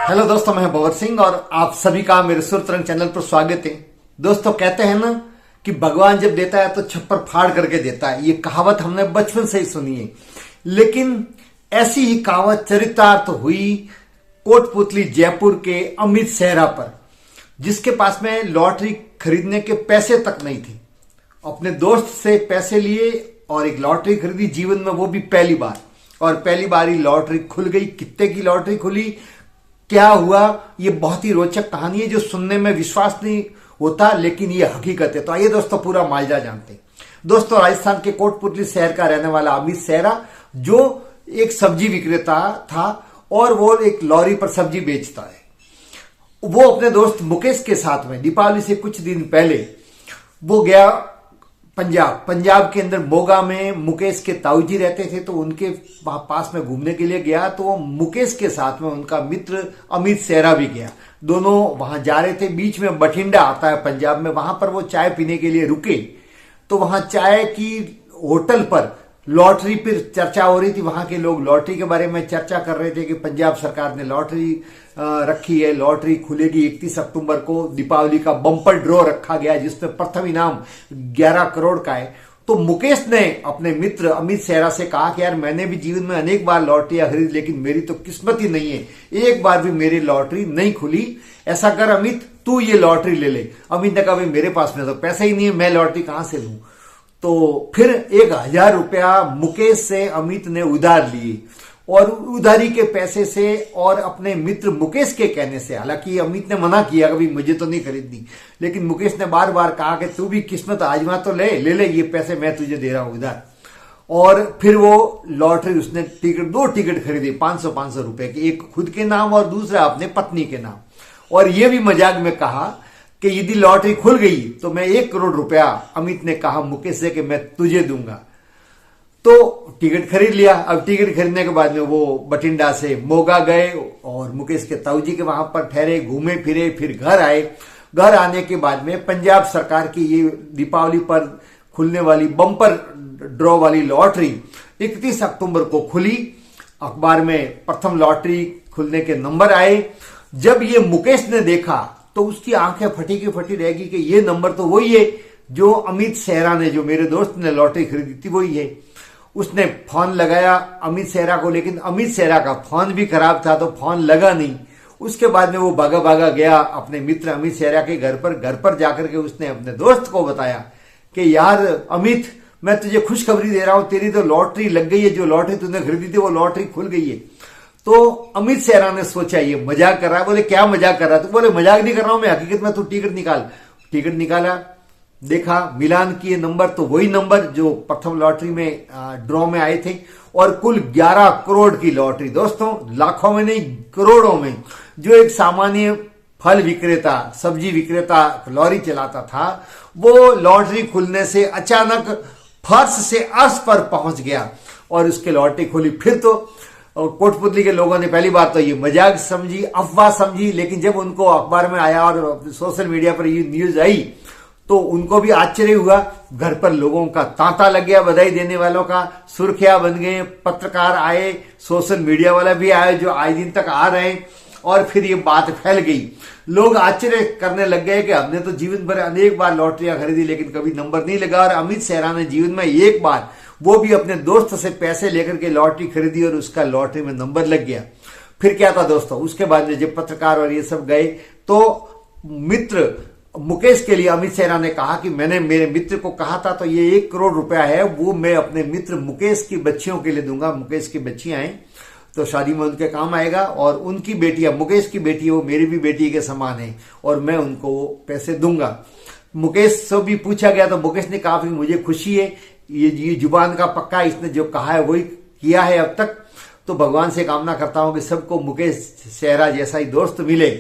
Hello दोस्तों, मैं भवर सिंह और आप सभी का मेरे सुर तरंग चैनल पर स्वागत है। दोस्तों, कहते हैं ना कि भगवान जब देता है तो छप्पर फाड़ करके देता है। ये कहावत हमने बचपन से ही सुनी है, लेकिन ऐसी ही कहावत चरितार्थ हुई कोटपुतली जयपुर के अमित सेहरा पर, जिसके पास में लॉटरी खरीदने के पैसे तक नहीं थे। अपने दोस्त से पैसे लिए और एक लॉटरी खरीदी जीवन में, वो भी पहली बार। और पहली बार ही लॉटरी खुल गई। कितने की लॉटरी खुली, क्या हुआ, ये बहुत ही रोचक कहानी है जो सुनने में विश्वास नहीं होता, लेकिन ये हकीकत है। तो आइए दोस्तों, पूरा माजरा जानते हैं। दोस्तों, राजस्थान के कोटपुतली शहर का रहने वाला अमित सेहरा, जो एक सब्जी विक्रेता था और वो एक लॉरी पर सब्जी बेचता है, वो अपने दोस्त मुकेश के साथ में दीपावली से कुछ दिन पहले वो गया पंजाब के अंदर मोगा में मुकेश के ताऊजी रहते थे, तो उनके पास में घूमने के लिए गया। तो मुकेश के साथ में उनका मित्र अमित सेहरा भी गया। दोनों वहां जा रहे थे। बीच में बठिंडा आता है पंजाब में, वहां पर वो चाय पीने के लिए रुके। तो वहां चाय की होटल पर लॉटरी पर चर्चा हो रही थी। वहां के लोग लॉटरी के बारे में चर्चा कर रहे थे कि पंजाब सरकार ने लॉटरी रखी है, लॉटरी खुलेगी 31 अक्टूबर को। दीपावली का बम्पर ड्रॉ रखा गया है जिसमें प्रथम इनाम 11 करोड़ का है। तो मुकेश ने अपने मित्र अमित सेहरा से कहा कि यार, मैंने भी जीवन में अनेक बार लॉटरियां खरीदी, लेकिन मेरी तो किस्मत ही नहीं है, एक बार भी मेरी लॉटरी नहीं खुली। ऐसा कर अमित, तू ये लॉटरी ले ले। अमित ने कहा, भाई मेरे पास में तो पैसे ही नहीं है, मैं लॉटरी कहां से लूं। तो फिर 1000 रुपया मुकेश से अमित ने उधार लिए, और उधारी के पैसे से और अपने मित्र मुकेश के कहने से, हालांकि अमित ने मना किया कि मुझे तो नहीं खरीदनी, लेकिन मुकेश ने बार बार कहा कि तू भी किस्मत आजमा तो ले ले, ये पैसे मैं तुझे दे रहा हूं उधार। और फिर वो लॉटरी उसने दो टिकट खरीदे 500 रुपए के, एक खुद के नाम और दूसरा अपने पत्नी के नाम। और ये भी मजाक में कहा कि यदि लॉटरी खुल गई तो मैं 1 करोड़ रुपया, अमित ने कहा मुकेश से, कि मैं तुझे दूंगा। तो टिकट खरीद लिया। अब टिकट खरीदने के बाद में वो बठिंडा से मोगा गए और मुकेश के ताऊजी के वहां पर ठहरे, घूमे फिरे, फिर घर आए। घर आने के बाद में पंजाब सरकार की ये दीपावली पर खुलने वाली बम्पर ड्रॉ वाली लॉटरी 31 अक्टूबर को खुली। अखबार में प्रथम लॉटरी खुलने के नंबर आए। जब ये मुकेश ने देखा तो उसकी आंखें फटी की फटी रहेगी कि ये नंबर तो वही है जो अमित सेहरा ने, जो मेरे दोस्त ने लॉटरी खरीदी थी, वही है। उसने फोन लगाया अमित सेहरा को, लेकिन अमित सेहरा का फोन भी खराब था, तो फोन लगा नहीं। उसके बाद में वो भागा भागा गया अपने मित्र अमित सेहरा के घर पर जाकर के उसने अपने दोस्त को बताया कि यार अमित, मैं तुझे खुशखबरी दे रहा हूं, तेरी तो लॉटरी लग गई है, जो लॉटरी तूने खरीदी थी वो लॉटरी खुल गई है। तो अमित सेहरा ने सोचा ये मजाक कर रहा है। बोले, क्या मजाक कर रहा है? तो बोले, मजाक नहीं कर रहा हूं मैं, हकीकत में तू टिकट निकाल। टिकट निकाला, देखा, मिलान किए नंबर तो वही नंबर जो प्रथम लॉटरी में ड्रॉ में आए थे। और कुल 11 करोड़ की लॉटरी। दोस्तों, लाखों में नहीं, करोड़ों में। जो एक सामान्य फल विक्रेता, सब्जी विक्रेता लॉरी चलाता था, वो लॉटरी खुलने से अचानक फर्श से अर्श पर पहुंच गया और उसके लॉटरी खुली। फिर तो कोटपुतली के लोगों ने पहली बार तो ये मजाक समझी, अफवाह समझी, लेकिन जब उनको अखबार में आया और सोशल मीडिया पर ये न्यूज आई तो उनको भी आश्चर्य हुआ। घर पर लोगों का तांता लग गया, बधाई देने वालों का, सुर्खियां बन गए, पत्रकार आए, सोशल मीडिया वाला भी आए जो आज दिन तक आ रहे हैं। और फिर ये बात फैल गई। लोग आश्चर्य करने लग गए कि हमने तो जीवन भर अनेक बार लॉटरियां खरीदी, लेकिन कभी नंबर नहीं लगा। और अमित सेहरा ने जीवन में एक बार, वो भी अपने दोस्त से पैसे लेकर के लॉटरी खरीदी और उसका लॉटरी में नंबर लग गया। फिर क्या था दोस्तों, उसके बाद में जब पत्रकार और ये सब गए तो मित्र मुकेश के लिए अमित सेहरा ने कहा कि मैंने मेरे मित्र को कहा था, तो ये 1 करोड़ रुपया है, वो मैं अपने मित्र मुकेश की बच्चियों के लिए दूंगा। मुकेश की बच्चियां हैं तो शादी में उनके काम आएगा, और उनकी बेटियां, मुकेश की बेटी वो मेरी भी बेटी के समान है, और मैं उनको पैसे दूंगा। मुकेश से भी पूछा गया तो मुकेश ने कहा कि मुझे खुशी है, ये जुबान का पक्का, इसने जो कहा है वही किया है अब तक। तो भगवान से कामना करता हूं कि सबको मुकेश सेहरा जैसा ही दोस्त मिले।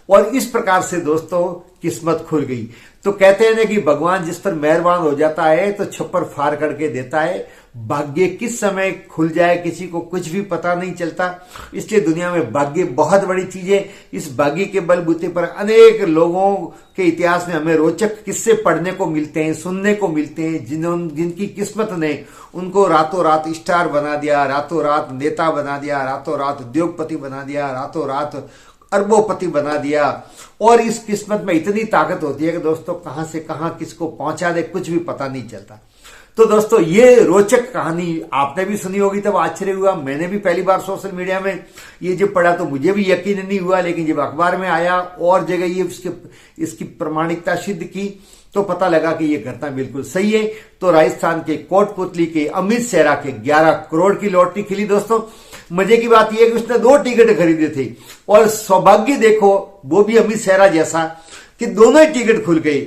और इस प्रकार से दोस्तों किस्मत खुल गई। तो कहते हैं ना कि भगवान जिस पर मेहरबान हो जाता है तो छप्पर फाड़ करके देता है। भाग्य किस समय खुल जाए किसी को कुछ भी पता नहीं चलता। इसलिए दुनिया में भाग्य बहुत बड़ी चीज है। इस भाग्य के बलबूते पर अनेक लोगों के इतिहास में हमें रोचक किस्से पढ़ने को मिलते हैं, सुनने को मिलते हैं, जिनकी किस्मत ने उनको रातों रात स्टार बना दिया, रातों रात नेता बना दिया, रातों रात उद्योगपति बना दिया, रातों रात अरबोपति बना दिया। और इस किस्मत में इतनी ताकत होती है कि दोस्तों कहां से कहां किसको पहुंचा दे कुछ भी पता नहीं चलता। तो दोस्तों ये रोचक कहानी आपने भी सुनी होगी, तब आश्चर्य हुआ। मैंने भी पहली बार सोशल मीडिया में ये जब पढ़ा तो मुझे भी यकीन नहीं हुआ, लेकिन जब अखबार में आया और जगह ये इसकी प्रमाणिकता सिद्ध की तो पता लगा कि ये घटना बिल्कुल सही है। तो राजस्थान के कोटपुतली के अमित सेहरा के 11 करोड़ की लॉटरी खिली। दोस्तों मजे की बात यह है कि उसने 2 टिकट खरीदे थे और सौभाग्य देखो वो भी अमित सेहरा जैसा कि दोनों ही टिकट खुल गई।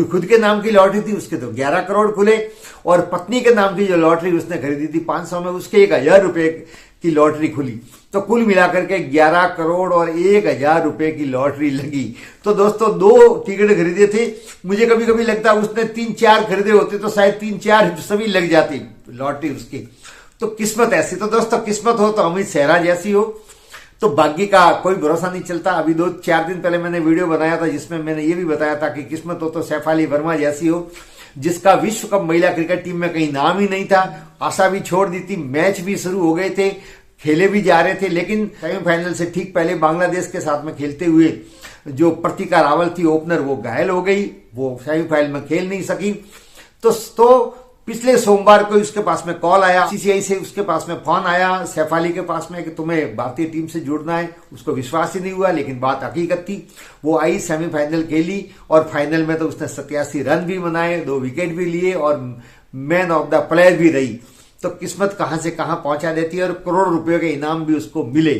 खुद के नाम की लॉटरी थी उसके तो 11 करोड़ खुले, और पत्नी के नाम की जो लॉटरी उसने खरीदी थी 500 में, उसके 1000 रुपए की लॉटरी खुली। तो कुल मिलाकर के 11 करोड़ और 1000 रुपए की लॉटरी लगी। तो दोस्तों 2 टिकट खरीदे थे। मुझे कभी कभी लगता है उसने 3-4 खरीदे होते तो शायद 3-4 सभी लग जाती लॉटरी उसकी। तो किस्मत ऐसी। तो दोस्तों किस्मत हो तो अमित सेहरा जैसी हो तो भाग्य का कोई भरोसा नहीं चलता। अभी 2-4 दिन पहले मैंने वीडियो बनाया था जिसमें मैंने ये भी बताया था कि किस्मत हो तो शेफाली वर्मा जैसी हो, जिसका विश्व कप महिला क्रिकेट टीम में कहीं नाम ही नहीं था। आशा भी छोड़ दी थी, मैच भी शुरू हो गए थे, खेले भी जा रहे थे, लेकिन सेमीफाइनल से ठीक पहले बांग्लादेश के साथ में खेलते हुए जो प्रतिका रावल थी ओपनर, वो घायल हो गई, वो सेमीफाइनल में खेल नहीं सकी। तो पिछले सोमवार को उसके पास में कॉल आया, सीसीआई से उसके पास में फोन आया शेफाली के पास में कि तुम्हें भारतीय टीम से जुड़ना है। उसको विश्वास ही नहीं हुआ, लेकिन बात हकीकत थी। वो आई, सेमीफाइनल खेली और फाइनल में तो उसने 87 रन भी बनाए, 2 विकेट भी लिए और मैन ऑफ द प्लेयर भी रही। तो किस्मत कहां से कहां पहुंचा देती है और करोड़ रुपए के इनाम भी उसको मिले।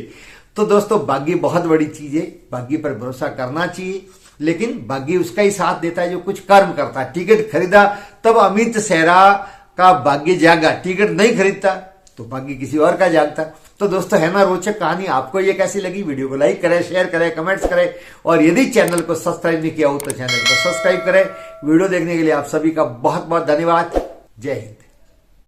तो दोस्तों भाग्य बहुत बड़ी चीज है, भाग्य पर भरोसा करना चाहिए, लेकिन भाग्य उसका ही साथ देता है जो कुछ कर्म करता है। टिकट खरीदा तब अमित सेहरा का भाग्य जागा, टिकट नहीं खरीदता तो भाग्य किसी और का जागता। तो दोस्तों है ना रोचक कहानी। आपको ये कैसी लगी? वीडियो को लाइक करें, शेयर करें, कमेंट्स करें, और यदि चैनल को सब्सक्राइब नहीं किया हो तो चैनल को सब्सक्राइब करें। वीडियो देखने के लिए आप सभी का बहुत बहुत धन्यवाद। जय हिंद।